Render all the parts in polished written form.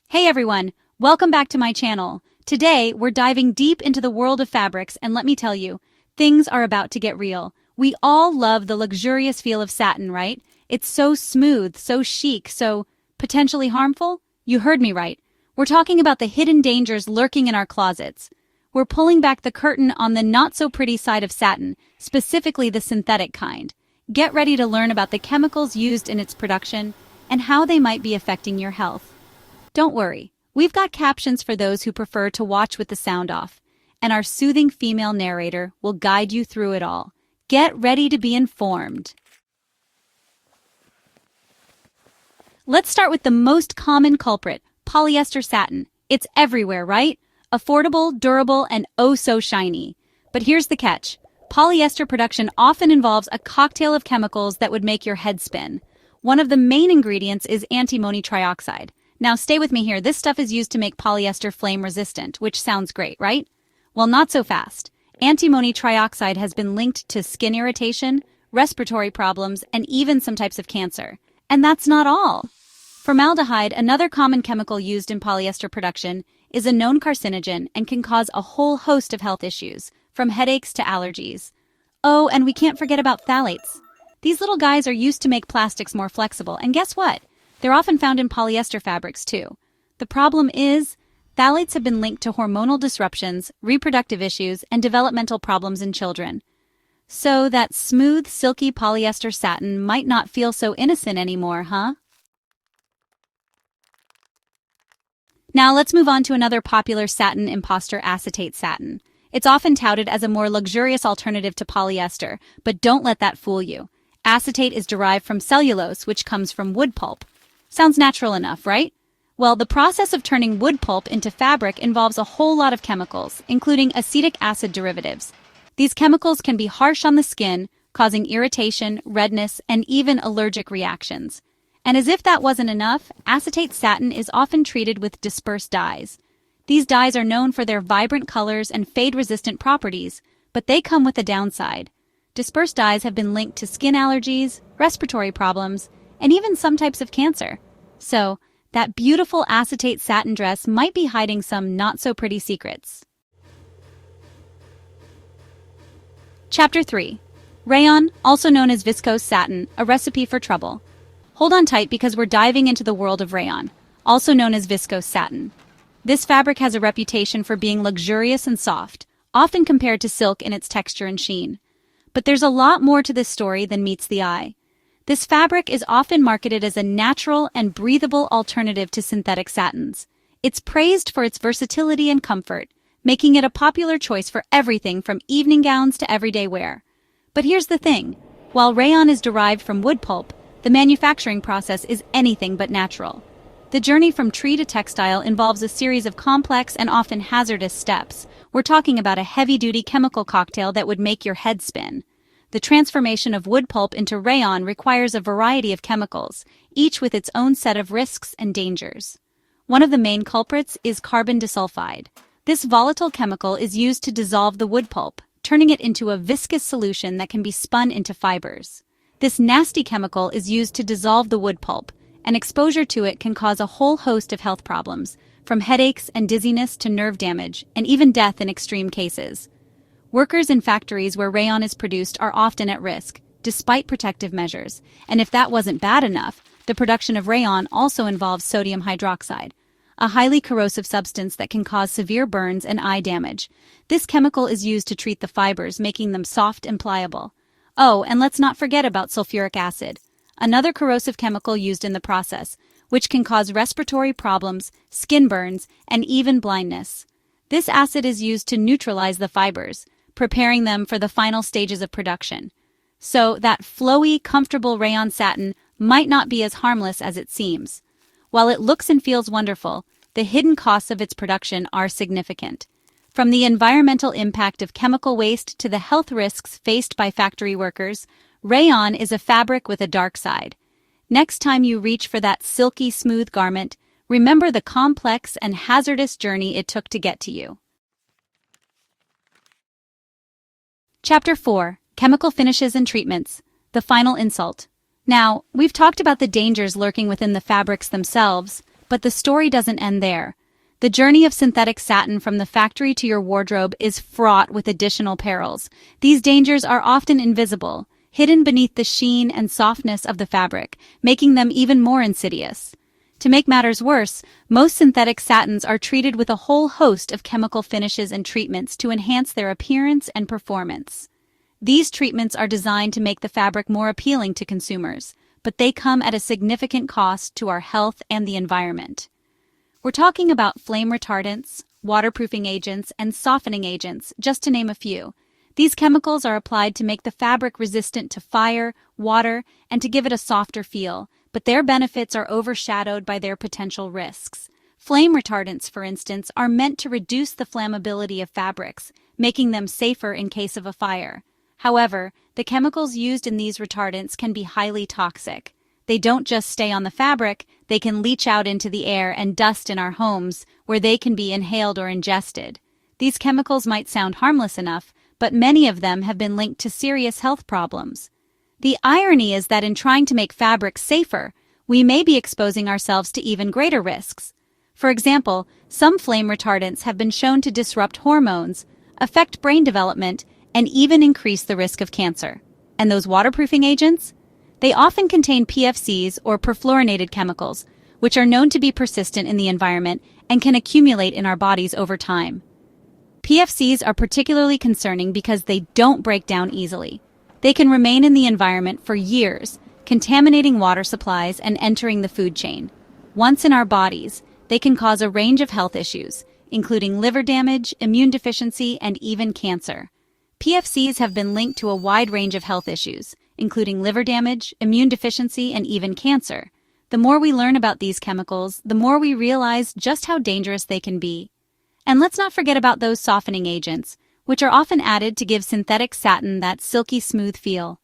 Hey everyone, welcome back to my channel. Today, we're diving deep into the world of fabrics, and let me tell you, things are about to get real. We all love the luxurious feel of satin, right? It's so smooth, so chic, so potentially harmful? You heard me right. We're talking about the hidden dangers lurking in our closets. We're pulling back the curtain on the not-so-pretty side of satin, specifically the synthetic kind. Get ready to learn about the chemicals used in its production and how they might be affecting your health. Don't worry, we've got captions for those who prefer to watch with the sound off, and our soothing female narrator will guide you through it all. Get ready to be informed. Let's start with the most common culprit, polyester satin. It's everywhere, right? Affordable, durable, and oh so shiny. But here's the catch. Polyester production often involves a cocktail of chemicals that would make your head spin. One of the main ingredients is antimony trioxide. Now stay with me here, this stuff is used to make polyester flame resistant, which sounds great, right? Well, not so fast. Antimony trioxide has been linked to skin irritation, respiratory problems, and even some types of cancer. And that's not all. Formaldehyde, another common chemical used in polyester production, is a known carcinogen and can cause a whole host of health issues, from headaches to allergies. Oh, and we can't forget about phthalates. These little guys are used to make plastics more flexible, and guess what? They're often found in polyester fabrics too. The problem is, phthalates have been linked to hormonal disruptions, reproductive issues, and developmental problems in children. So that smooth, silky polyester satin might not feel so innocent anymore, huh? Now let's move on to another popular satin imposter, acetate satin. It's often touted as a more luxurious alternative to polyester, but don't let that fool you. Acetate is derived from cellulose, which comes from wood pulp. Sounds natural enough, right? Well, the process of turning wood pulp into fabric involves a whole lot of chemicals, including acetic acid derivatives. These chemicals can be harsh on the skin, causing irritation, redness, and even allergic reactions. And as if that wasn't enough, acetate satin is often treated with dispersed dyes. These dyes are known for their vibrant colors and fade-resistant properties, but they come with a downside. Dispersed dyes have been linked to skin allergies, respiratory problems, and even some types of cancer. So, that beautiful acetate satin dress might be hiding some not-so-pretty secrets. Chapter 3. Rayon, also known as viscose satin, a recipe for trouble. Hold on tight because we're diving into the world of rayon, also known as viscose satin. This fabric has a reputation for being luxurious and soft, often compared to silk in its texture and sheen. But there's a lot more to this story than meets the eye. This fabric is often marketed as a natural and breathable alternative to synthetic satins. It's praised for its versatility and comfort, making it a popular choice for everything from evening gowns to everyday wear. But here's the thing. While rayon is derived from wood pulp, the manufacturing process is anything but natural. The journey from tree to textile involves a series of complex and often hazardous steps. We're talking about a heavy-duty chemical cocktail that would make your head spin. The transformation of wood pulp into rayon requires a variety of chemicals, each with its own set of risks and dangers. One of the main culprits is carbon disulfide. This volatile chemical is used to dissolve the wood pulp, turning it into a viscous solution that can be spun into fibers. This nasty chemical is used to dissolve the wood pulp, and exposure to it can cause a whole host of health problems, from headaches and dizziness to nerve damage, and even death in extreme cases. Workers in factories where rayon is produced are often at risk, despite protective measures. And if that wasn't bad enough, the production of rayon also involves sodium hydroxide, a highly corrosive substance that can cause severe burns and eye damage. This chemical is used to treat the fibers, making them soft and pliable. Oh, and let's not forget about sulfuric acid, another corrosive chemical used in the process, which can cause respiratory problems, skin burns, and even blindness. This acid is used to neutralize the fibers, preparing them for the final stages of production. So that flowy, comfortable rayon satin might not be as harmless as it seems. While it looks and feels wonderful, the hidden costs of its production are significant. From the environmental impact of chemical waste to the health risks faced by factory workers, rayon is a fabric with a dark side. Next time you reach for that silky smooth garment, remember the complex and hazardous journey it took to get to you. Chapter 4. Chemical Finishes and Treatments. The Final Insult. Now, we've talked about the dangers lurking within the fabrics themselves, But the story doesn't end there. The journey of synthetic satin from the factory to your wardrobe is fraught with additional perils. These dangers are often invisible, hidden beneath the sheen and softness of the fabric, making them even more insidious. To make matters worse, most synthetic satins are treated with a whole host of chemical finishes and treatments to enhance their appearance and performance. These treatments are designed to make the fabric more appealing to consumers, but they come at a significant cost to our health and the environment. We're talking about flame retardants, waterproofing agents, and softening agents, just to name a few. These chemicals are applied to make the fabric resistant to fire, water, and to give it a softer feel, but their benefits are overshadowed by their potential risks. Flame retardants, for instance, are meant to reduce the flammability of fabrics, making them safer in case of a fire. However, the chemicals used in these retardants can be highly toxic. They don't just stay on the fabric, they can leach out into the air and dust in our homes, where they can be inhaled or ingested. These chemicals might sound harmless enough, but many of them have been linked to serious health problems. The irony is that in trying to make fabrics safer, we may be exposing ourselves to even greater risks. For example, some flame retardants have been shown to disrupt hormones, affect brain development, and even increase the risk of cancer. And those waterproofing agents? They often contain PFCs or perfluorinated chemicals, which are known to be persistent in the environment and can accumulate in our bodies over time. PFCs are particularly concerning because they don't break down easily. They can remain in the environment for years, contaminating water supplies and entering the food chain. Once in our bodies, they can cause a range of health issues, including liver damage, immune deficiency, and even cancer. PFCs have been linked to a wide range of health issues, including liver damage, immune deficiency, and even cancer. The more we learn about these chemicals, the more we realize just how dangerous they can be. And let's not forget about those softening agents, which are often added to give synthetic satin that silky smooth feel.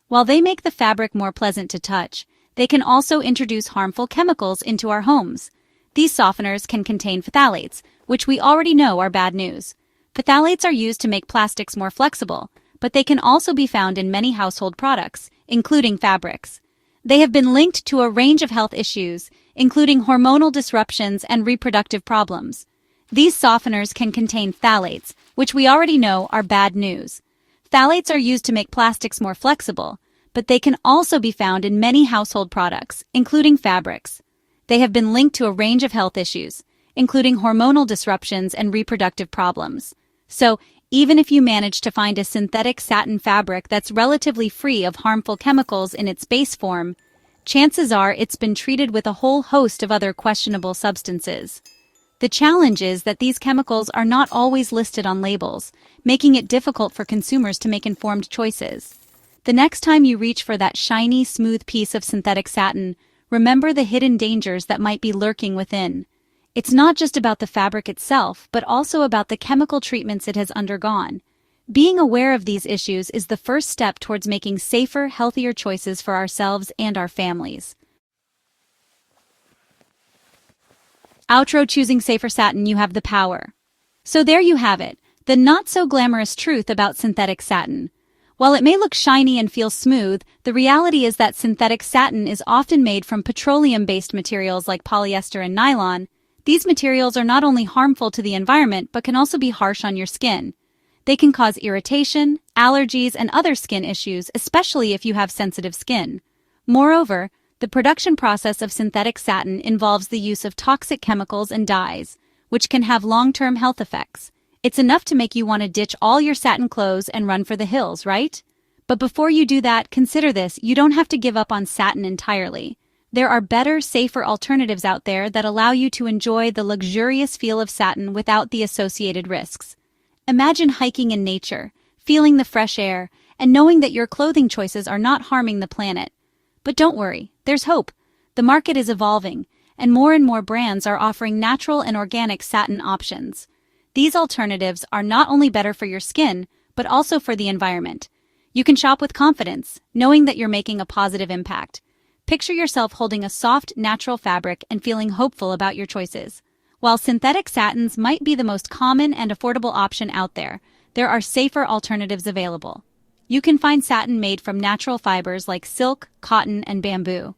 While they make the fabric more pleasant to touch, they can also introduce harmful chemicals into our homes. These softeners can contain phthalates, which we already know are bad news. Phthalates are used to make plastics more flexible, but they can also be found in many household products, including fabrics. They have been linked to a range of health issues, including hormonal disruptions and reproductive problems. These softeners can contain phthalates, which we already know are bad news. Phthalates are used to make plastics more flexible, but they can also be found in many household products, including fabrics. They have been linked to a range of health issues, including hormonal disruptions and reproductive problems. So, even if you manage to find a synthetic satin fabric that's relatively free of harmful chemicals in its base form, chances are it's been treated with a whole host of other questionable substances. The challenge is that these chemicals are not always listed on labels, making it difficult for consumers to make informed choices. The next time you reach for that shiny, smooth piece of synthetic satin, remember the hidden dangers that might be lurking within. It's not just about the fabric itself, but also about the chemical treatments it has undergone. Being aware of these issues is the first step towards making safer, healthier choices for ourselves and our families. Outro: choosing safer satin, you have the power. So there you have it, the not-so-glamorous truth about synthetic satin. While it may look shiny and feel smooth, the reality is that synthetic satin is often made from petroleum-based materials like polyester and nylon. These materials are not only harmful to the environment but can also be harsh on your skin. They can cause irritation, allergies, and other skin issues, especially if you have sensitive skin. Moreover, the production process of synthetic satin involves the use of toxic chemicals and dyes, which can have long-term health effects. It's enough to make you want to ditch all your satin clothes and run for the hills, right? But before you do that, consider this: you don't have to give up on satin entirely. There are better, safer alternatives out there that allow you to enjoy the luxurious feel of satin without the associated risks. Imagine hiking in nature, feeling the fresh air, and knowing that your clothing choices are not harming the planet. But don't worry, there's hope. The market is evolving, and more brands are offering natural and organic satin options. These alternatives are not only better for your skin, but also for the environment. You can shop with confidence, knowing that you're making a positive impact. Picture yourself holding a soft, natural fabric and feeling hopeful about your choices. While synthetic satins might be the most common and affordable option out there, there are safer alternatives available. You can find satin made from natural fibers like silk, cotton, and bamboo.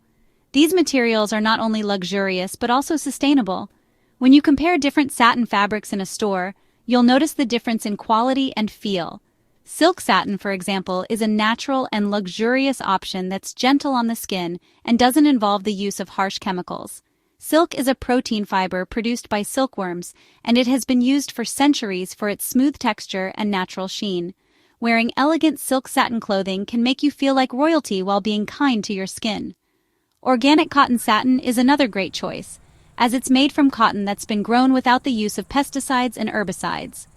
These materials are not only luxurious but also sustainable. When you compare different satin fabrics in a store, you'll notice the difference in quality and feel. Silk satin, for example, is a natural and luxurious option that's gentle on the skin and doesn't involve the use of harsh chemicals. Silk is a protein fiber produced by silkworms, and it has been used for centuries for its smooth texture and natural sheen. Wearing elegant silk satin clothing can make you feel like royalty while being kind to your skin. Organic cotton satin is another great choice, as it's made from cotton that's been grown without the use of pesticides and herbicides.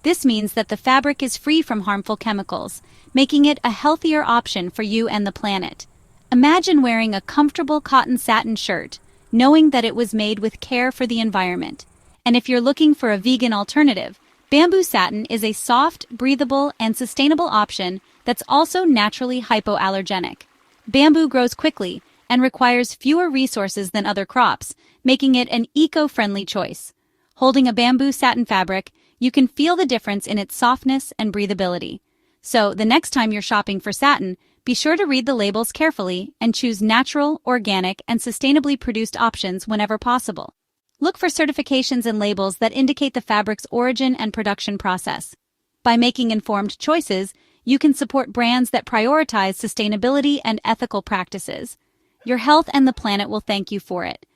This means that the fabric is free from harmful chemicals, making it a healthier option for you and the planet. Imagine wearing a comfortable cotton satin shirt, knowing that it was made with care for the environment. And if you're looking for a vegan alternative, bamboo satin is a soft, breathable, and sustainable option that's also naturally hypoallergenic. Bamboo grows quickly and requires fewer resources than other crops, making it an eco-friendly choice. Holding a bamboo satin fabric, you can feel the difference in its softness and breathability. So, the next time you're shopping for satin, be sure to read the labels carefully and choose natural, organic, and sustainably produced options whenever possible. Look for certifications and labels that indicate the fabric's origin and production process. By making informed choices, you can support brands that prioritize sustainability and ethical practices. Your health and the planet will thank you for it.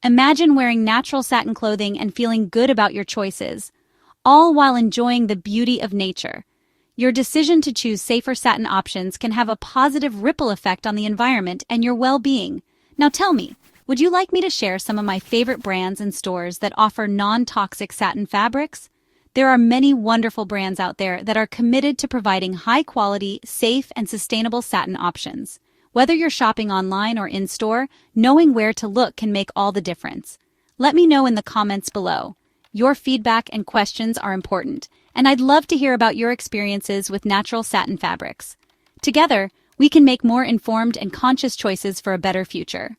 Imagine wearing natural satin clothing and feeling good about your choices, all while enjoying the beauty of nature. Your decision to choose safer satin options can have a positive ripple effect on the environment and your well-being. Now tell me, would you like me to share some of my favorite brands and stores that offer non-toxic satin fabrics? There are many wonderful brands out there that are committed to providing high-quality, safe, and sustainable satin options. Whether you're shopping online or in-store, knowing where to look can make all the difference. Let me know in the comments below. Your feedback and questions are important, and I'd love to hear about your experiences with natural satin fabrics. Together, we can make more informed and conscious choices for a better future.